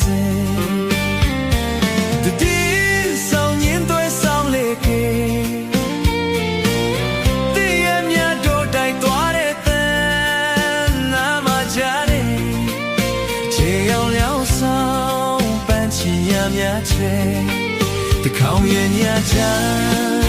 စေတည်ဆောင်ရင်သွဲဆောင်လေကေတည်ရမြတ်တို့တိုက်သွားတဲ့တန်နာမကြတဲ့ခြေအောင်လျောင်းဆောင်ပန်းချီရမြတ်ချေတခေါင်ရညချမ်း